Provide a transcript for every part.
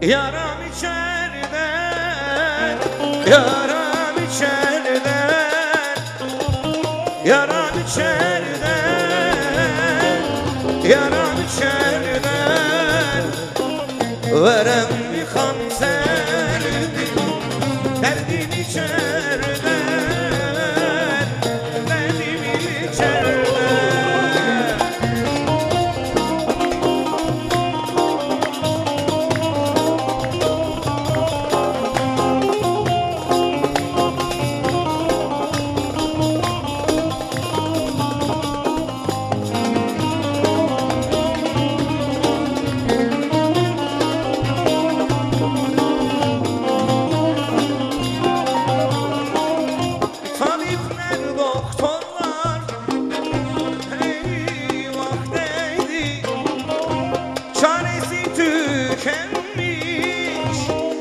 Yaram içeriden, yaram içeriden, yaram içeriden, yaram içeriden. Verem bir kanser, derdin içeriden, derdim içeriden.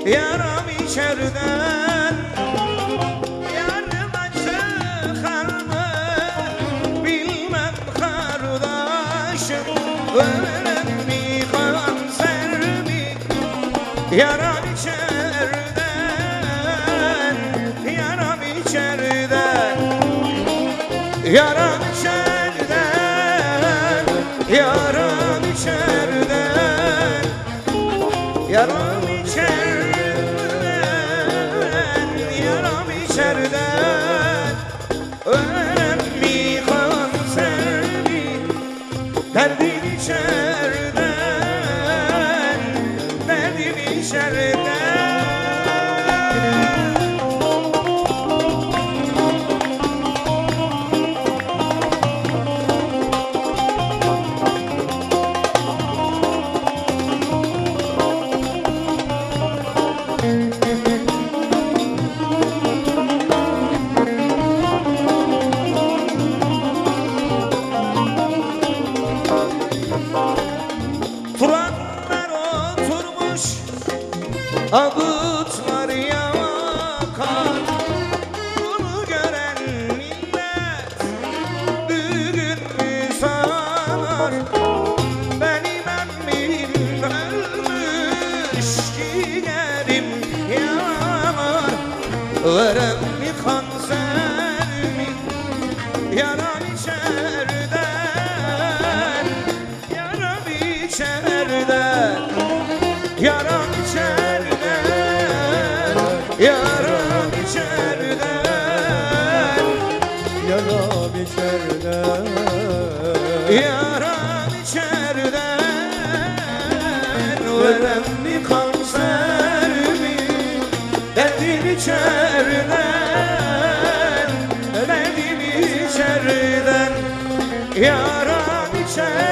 Yaram içeriden, yarıma çıkar mı bilmem kardeşim. Ölüm mi kanser mi? Yaram içeriden, yaram içeriden, yaram içeriden, yaram içeriden, yaram içeriden. İçeriden ölem mi kanser mi? Derdin içeriden, derdim içeriden. Turanlar oturmuş, ağıtlar yakar. Bunu gören millet düğün mü sanar? Benim emmim ölmüş, ciğerim yanar. Verem mi kanser mi? Yaram içeriden, yaram içeriden, yaram içeriden, yaram içeriden, Yaram içeriden, yaram içeriden. Verem mi kanser mi? Derdim içeriden, derdim içeriden, yaram içeriden.